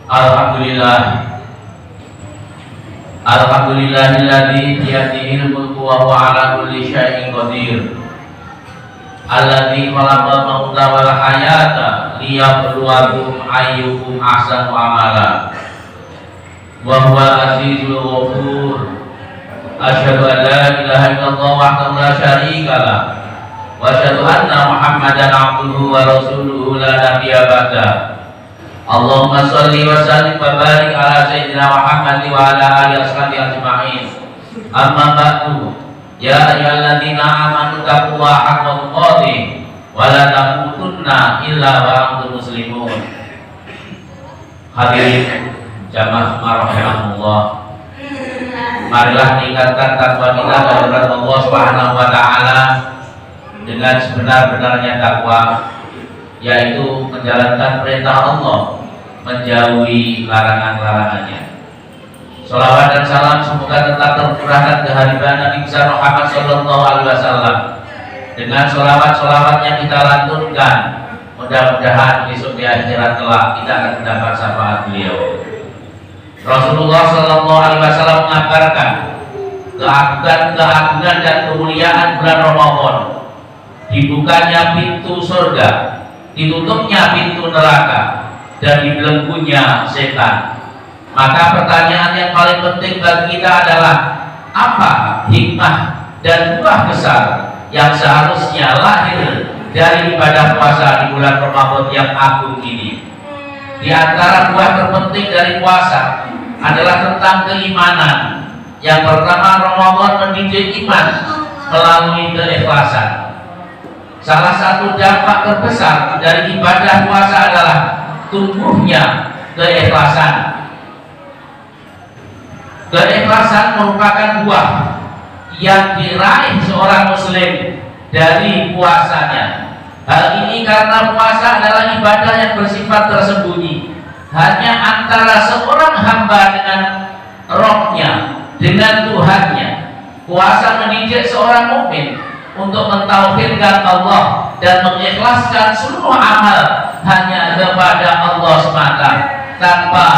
Alhamdulillah. Alhamdulillahilladzi biyadihil mulku wa huwa ala kulli syai'in qadir. Alladzi khalaqal mauta wal hayata liyabluwakum ayyukum ahsanu amala. Wa huwal azizul ghafur. Asyhadu an la ilaha illallah wahdahu la syarika lah. Wa asyhadu anna Muhammadan abduhu wa rasuluhu la nabiyya ba'da. Allahumma sholli wa sallim wa barik ala sayyidina Muhammad wa ala alihi washabihi ajma'in. Amma ba'du. Ya ayyuhalladzina amanu taqullaha haqqa tuqatih wa la tamutunna illa wa antum muslimun. Hadirin jamaah rahimahullah. Marilah tingkatkan takwa kita kepada Allah Subhanahu wa taala dengan sebenar-benarnya takwa, yaitu menjalankan perintah Allah, menjauhi larangan-larangannya. Sholawat dan salam semoga tetap tercurahkan ke hadirat Nabi besar Muhammad sallallahu alaihi wasallam. Dengan sholawat-sholawat yang kita lantunkan, mudah-mudahan besok di akhirat kelak kita akan mendapat syafaat beliau. Rasulullah sallallahu alaihi wasallam mengabarkan keagungan dan kemuliaan bulan Ramadan. Dibukanya pintu surga, ditutupnya pintu neraka, dan dibelenggunya setan. Maka pertanyaan yang paling penting bagi kita adalah apa hikmah dan buah besar yang seharusnya lahir dari ibadah puasa di bulan Ramadan yang agung ini. Di antara buah terpenting dari puasa adalah tentang keimanan. Yang pertama, Ramadan mendidik iman melalui keikhlasan. Salah satu dampak terbesar dari ibadah puasa adalah tumbuhnya keikhlasan. Keikhlasan merupakan buah yang diraih seorang muslim dari puasanya. Hal ini karena puasa adalah ibadah yang bersifat tersembunyi, hanya antara seorang hamba dengan rohnya, dengan Tuhannya. Puasa mendidik seorang mukmin untuk mentauhidkan Allah dan mengikhlaskan seluruh amal hanya kepada Allah semata, tanpa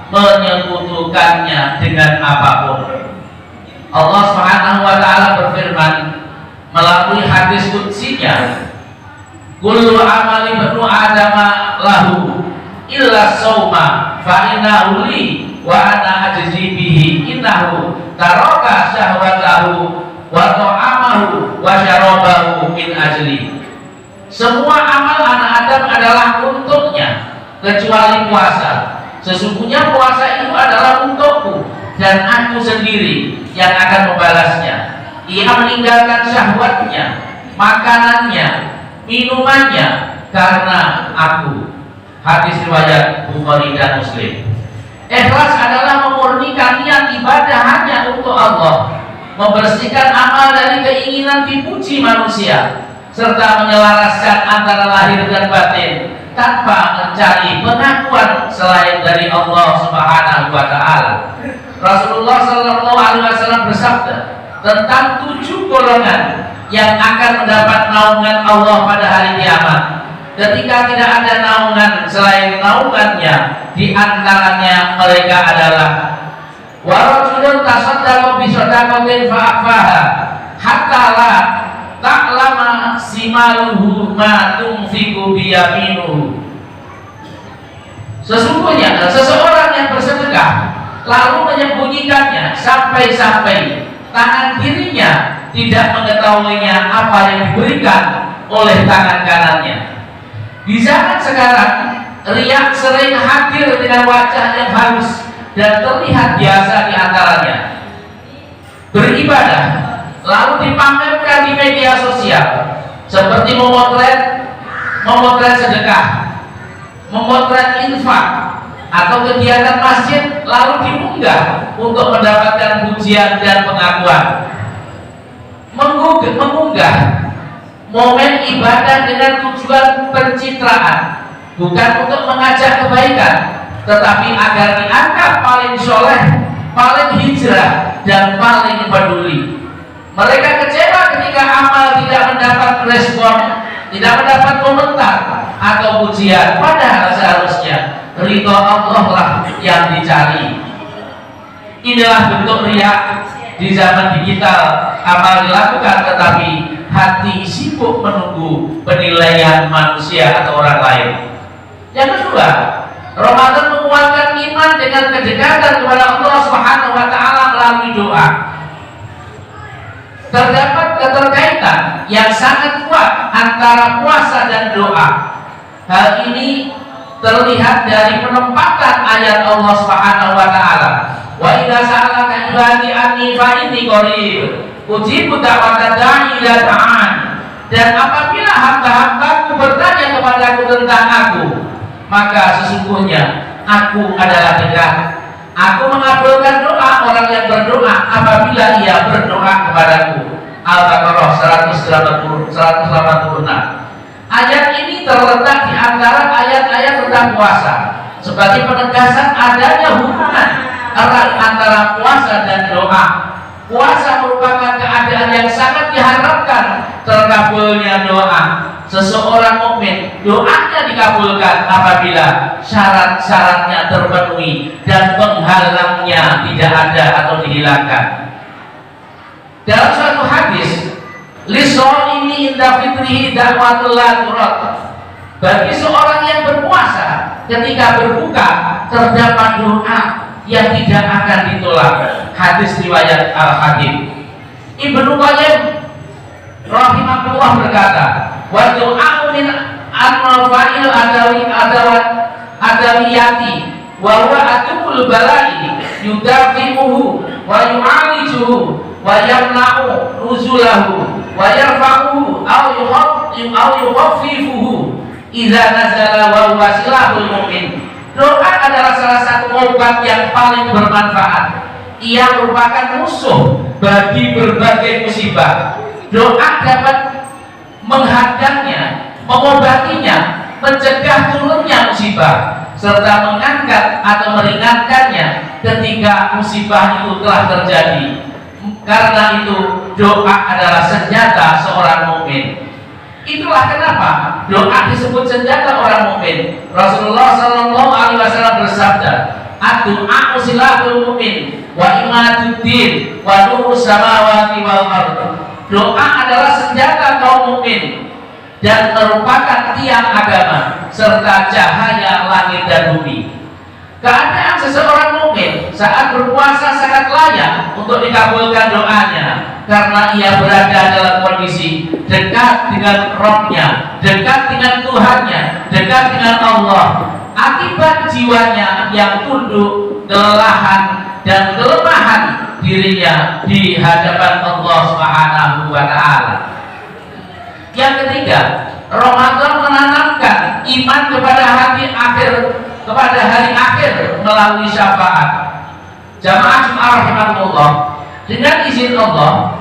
menyekutukannya dengan apapun. Allah Subhanahu wa taala berfirman melalui hadis qudsinya, kullu amali ibnu adama lahu illa shauma fa innahu li wa ana ajzi bihi innahu taraka syahwatahu wa ta'amahu wa syarabahu min ajli. Semua amal anak Adam adalah untuknya kecuali puasa. Sesungguhnya puasa itu adalah untukku dan aku sendiri yang akan membalasnya. Ia meninggalkan syahwatnya, makanannya, minumannya karena aku. Hadis riwayat Bukhari dan Muslim. Ikhlas adalah memurnikan niat ibadah hanya untuk Allah, membersihkan amal dari keinginan dipuji manusia, serta menyelaraskan antara lahir dan batin tanpa mencari pengakuan selain dari Allah Subhanahu wa taala. Rasulullah sallallahu alaihi wasallam bersabda tentang 7 golongan yang akan mendapat naungan Allah pada hari kiamat. Ketika tidak ada naungan selain naungannya, di antaranya mereka adalah wa rajulun tasaddaqa bi shadaqatin fa'afaha hatta la ta'lama simaluhu ma tunfiqu bi yaminuhu. Sesungguhnya seseorang yang bersedekah lalu menyembunyikannya sampai-sampai tangan kirinya tidak mengetahuinya apa yang diberikan oleh tangan kanannya. Di zaman sekarang, riya sering hadir dengan wajah yang halus dan terlihat biasa di antaranya. Beribadah lalu dipamerkan di media sosial, seperti memotret sedekah, memotret infak, atau kegiatan masjid lalu diunggah untuk mendapatkan pujian dan pengakuan. Mengunggah momen ibadah dengan tujuan pencitraan, bukan untuk mengajak kebaikan, tetapi agar dianggap paling soleh, paling hijrah, dan paling peduli. Mereka kecewa ketika amal tidak mendapat respon tidak mendapat komentar atau pujian, padahal seharusnya ridho Allah lah yang dicari. Inilah bentuk riya di zaman digital, amal dilakukan tetapi hati sibuk menunggu penilaian manusia atau orang lain. Yang kedua, Ramadan menguatkan iman dengan kedekatan kepada Allah Subhanahu wa taala melalui doa. Terdapat keterkaitan yang sangat kuat antara puasa dan doa. Hal ini terlihat dari penempatan ayat Allah Subhanahu wa taala. Wa idza sa'alaka ibadi anni fa inni qarib ujibu da'watad da'i ila ta'an. Dan apabila hamba-hambaku bertanya kepadaku tentang aku, maka sesungguhnya aku adalah dekat. Aku mengabulkan doa orang yang berdoa apabila ia berdoa kepadaku. Al-Baqarah 186. Ayat ini terletak di antara ayat-ayat tentang puasa sebagai penegasan adanya hubungan antara puasa dan doa. Puasa merupakan keadaan yang sangat diharapkan terkabulnya doa. Seseorang mukmin doanya dikabulkan apabila syarat-syaratnya terpenuhi dan penghalangnya tidak ada atau dihilangkan. Dalam suatu hadis, lisa'imi inda fitrihi da'watul la turad. Bagi seorang yang berpuasa ketika berbuka terdapat doa yang tidak akan ditolak. Hadis riwayat Al-Hakim. Ibnu Qayyim rahimahullah berkata, wa du'a'u min an-rafa'il adawiyati wa huwa atukul bala'i yudafi'uhu wa yu'alijuhu wa yamna'u nuzulahu wa yarfa'uhu au yukhaffifuhu idza nazala wa huwa silahul mu'min. Doa adalah salah satu obat yang paling bermanfaat. Ia merupakan musuh bagi berbagai musibah. Doa dapat menghadangnya, mengobatinya, mencegah turunnya musibah, serta mengangkat atau meringankannya ketika musibah itu telah terjadi. Karena itu doa adalah senjata seorang mukmin. Itulah kenapa doa disebut senjata orang mukmin. Rasulullah Shallallahu Alaihi Wasallam bersabda, "Ad-du'a silahul mukmin, wa imaduddin, wa nurus samawati wal ardh." Doa adalah senjata kaum mukmin dan merupakan tiang agama serta cahaya langit dan bumi. Keadaan seseorang mukmin saat berpuasa sangat layak untuk dikabulkan doanya karena ia berada dalam kondisi dekat dengan Rabb-Nya, dekat dengan Tuhannya, dekat dengan Allah. Akibat jiwanya yang tunduk, kelelahan dan kelemahan dirinya di hadapan Allah Subhanahu wa taala. Yang ketiga, Ramadan menanamkan iman kepada hari akhir melalui syafaat. Jamaah Jumat rahimahullah, dengan izin Allah,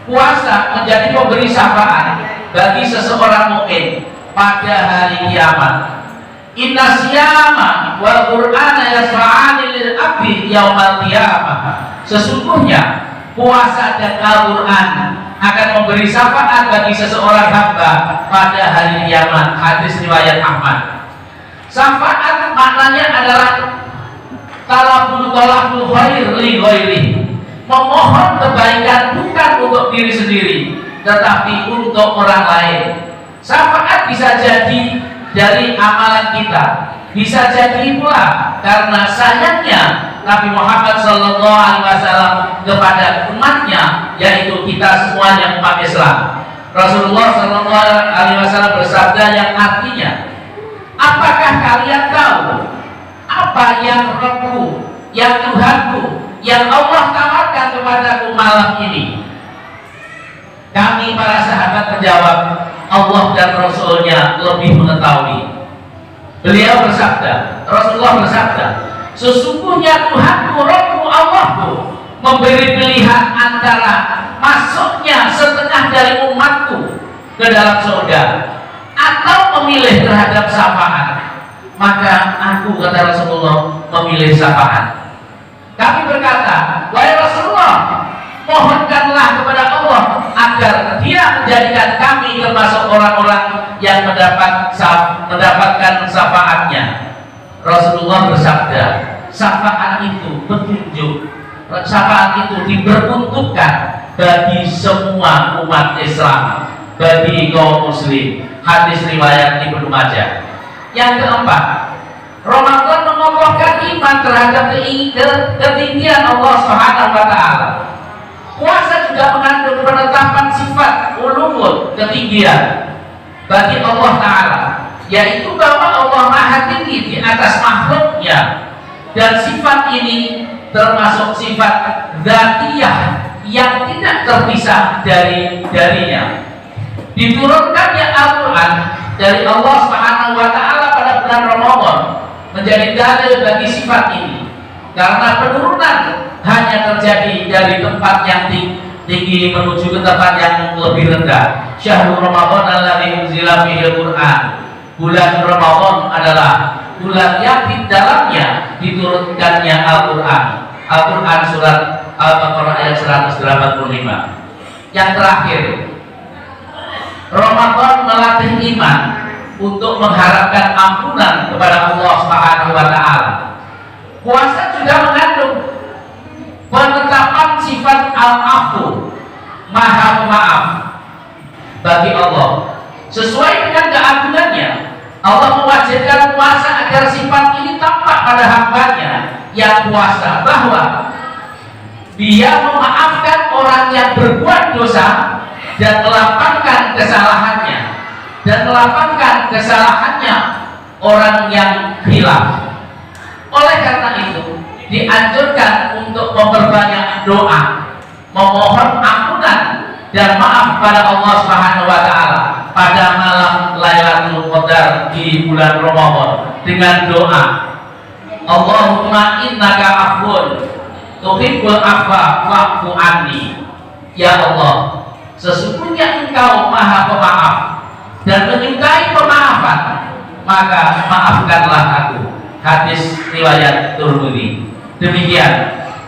puasa menjadi pemberi syafaat bagi seseorang mukmin pada hari kiamat. Inna siyama wal qur'ana yasfa'ani lil abdi yaumal qiyamah. Sesungguhnya puasa dan Al-Qur'an akan memberi syafaat bagi seseorang hamba pada hari kiamat. Hadis riwayat Ahmad. Syafaat maknanya adalah talabul khair li ghairi. Memohon kebaikan bukan untuk diri sendiri, tetapi untuk orang lain. Syafaat bisa jadi dari amalan kita, bisa jadi pula karena sayangnya Nabi Muhammad Sallallahu Alaihi Wasallam kepada umatnya, yaitu kita semuanya umat Islam. Rasulullah Sallallahu Alaihi Wasallam bersabda yang artinya, apakah kalian tahu apa yang Rabbku, yang Tuhanku, yang Allah tawarkan kepadaku malam ini? Kami para sahabat menjawab, Allah dan Rasulnya lebih mengetahui. Beliau bersabda, Rasulullah bersabda, sesungguhnya Tuhanku, Rabbku, Allahku memberi pilihan antara masuknya setengah dari umatku ke dalam surga atau memilih terhadap syafaat. Maka aku, kata Rasulullah, memilih syafaat. Kami berkata, wahai Rasulullah, mohonkanlah kepada Allah agar Dia menjadikan kami termasuk orang-orang yang mendapatkan syafaatnya. Rasulullah bersabda, syafaat itu petunjuk, syafaat itu diperuntukkan bagi semua umat Islam, bagi kaum muslim. Hadis riwayat Ibnu Majah. Yang keempat, Ramadan mengokohkan iman terhadap ketinggian Allah Subhanahu wa taala. Puasa juga mengandung penetapan sifat ulumul, ketinggian bagi Allah taala, yaitu bahwa Allah Maha Tinggi di atas makhluknya, dan sifat ini termasuk sifat dzatiyah yang tidak terpisah darinya. Diturunkannya Al-Quran dari Allah Subhanahu wa taala pada bulan Ramadan menjadi dalil bagi sifat ini, karena penurunan hanya terjadi dari tempat yang tinggi menuju ke tempat yang lebih rendah. Syahrul Ramadan alladzi unzila fihil Qur'an. Bulan Ramadan adalah bulan yang di dalamnya diturunkannya Al-Quran. Al-Quran surat Al-Baqarah ayat 185. Yang terakhir, Ramadan melatih iman untuk mengharapkan ampunan kepada Allah Subhanahu wa taala. Puasa juga mengandung penetapan sifat al-afu, Maha Pemaaf bagi Allah. Sesuai dengan keagungannya, Allah mewajibkan puasa agar sifat ini tampak pada hambanya yang puasa, bahwa Dia memaafkan orang yang berbuat dosa dan melapangkan kesalahannya, orang yang hilaf. Oleh karena itu, dianjurkan untuk memperbanyak doa, memohon ampunan dan maaf pada Allah Subhanahu wa taala pada malam Lailatul Qadar di bulan Ramadan dengan doa, Allahumma innaka afwun tuhibbul afwa fa'fu anni. Ya Allah, sesungguhnya Engkau Maha Pemaaf dan menyukai pemaafan, maka maafkanlah aku. Hadis riwayat Tirmidzi. Demikian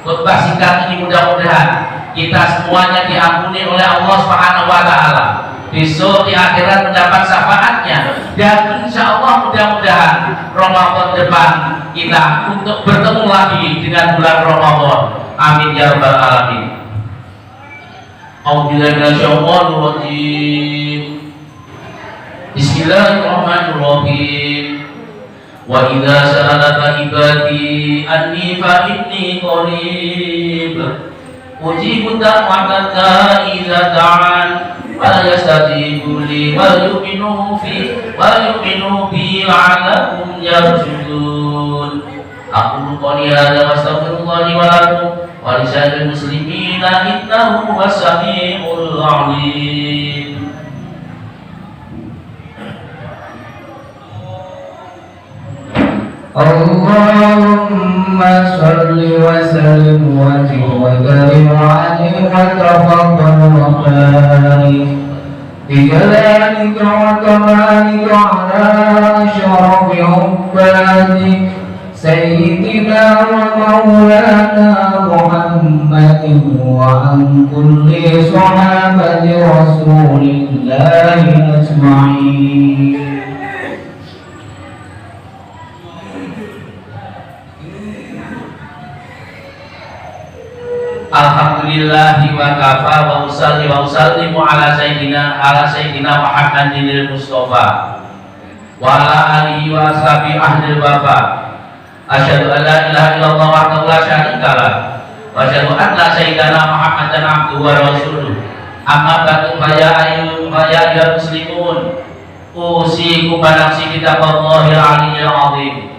khutbah singkat ini, mudah-mudahan kita semuanya diampuni oleh Allah Subhanahu wa taala. Besok di akhirat mendapat syafaatnya, dan insya Allah mudah-mudahan Ramadan depan kita untuk bertemu lagi dengan bulan Ramadan. Amin ya rabbal alamin. Bismillahirrahmanirrahim. Wa idza sa'alaka ibadi anni fa inni qarib ujibu da'wata da'i idza da'an wa yastajibu li wa yu'minu bi la'allahum yarshudun. Aqulu qawli hadza wa astaghfirullahi wa lakum wa lisa'iril muslimina innahu huwas samiul 'alim. Allahumma salli wa sallim wa barik alaihi wa tafaddal wa barik bi jalalika wa kamalika ala syarafi ubbadik sayyidina wa maulana Muhammadin wa an kulli sahabati rasulillahi ajma'in. Alhamdulillahi wa kafa wa usalli wa usallimu ala sayyidina Muhammadin Mustafa wa ala alihi wa ashabi ahlil wafa. Asyhadu an la ilaha illallah wahdahu la syarika lah wa asyhadu anna sayyidina Muhammadan abduhu wa rasuluh. Amma ba'du, ya muslimun, usikum bi nafsi kitaballahi al-aliyyil azim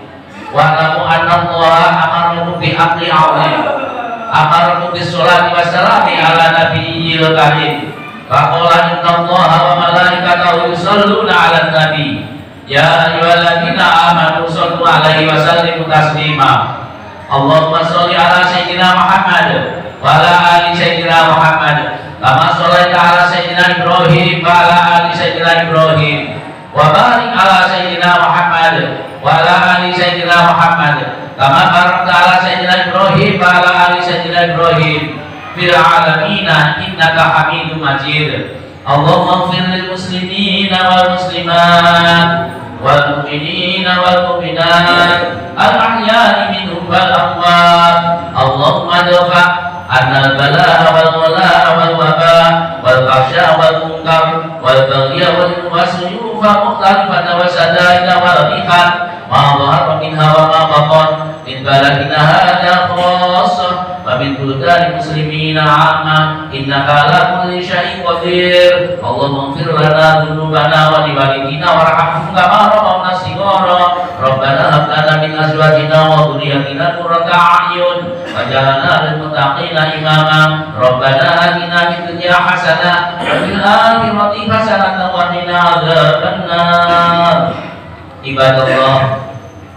wa alamu anna Allah amarakum bi amri azim. Amarakum bis-sholati was-salami ala nabiyyil karim. Faqala innallaha wa malaikatahu yusholluna 'alan nabi. Ya ayyuhalladzina amanu shollu 'alaihi wa sallimu taslima. Allahumma sholli 'ala sayyidina Muhammad wa 'ala ali sayyidina Muhammad kama shallaita 'ala sayyidina Ibrahim wa 'ala ali sayyidina Ibrahim wa barik 'ala sayyidina Muhammad wa 'ala ali sayyidina Muhammad kama barakta 'ala sayyidina Ibrahim wa 'ala ali sayyidina Ibrahim fil 'alamin innaka Hamidum Majid. اللهم اغفر للمسلمين والمسلمات والمؤمنين والمؤمنات الأحياء منهم والأموات. اللهم ادفع عنا البلاء والولاء والوباء والفحشاء والمنكر والبغي والسيوف مختلفة وشدائد والريحان ما ظهر منها وما بطن من بلدنا هذا خاصة ومن بلدان المسلمين عامة إنك على كل شيء قدير. اللهم اغفر لنا ذنوبنا ولوالدينا وارحمهم كما ربونا صغارا. ربنا هب لنا من أزواجنا وذريتنا قرة أعين واجعلنا للمتقين إماما. ربنا آتنا في الدنيا حسنة وفي الآخرة حسنة وقنا عذاب النار. Ibadallah,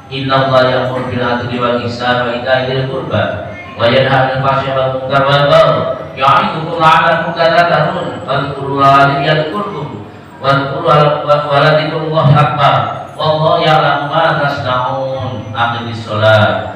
innallaha ya'muru bil 'adli wal ihsani wa ita'i dzil qurba wa yanha 'anil fahsya'i wal munkari wal baghi ya'idukum la'allakum tadhakkarun. Fadhkurullaha yadhkurkum wa la dzikrullahi akbar wallahu ya'lamu ma tasna'un. Aqimis shalah.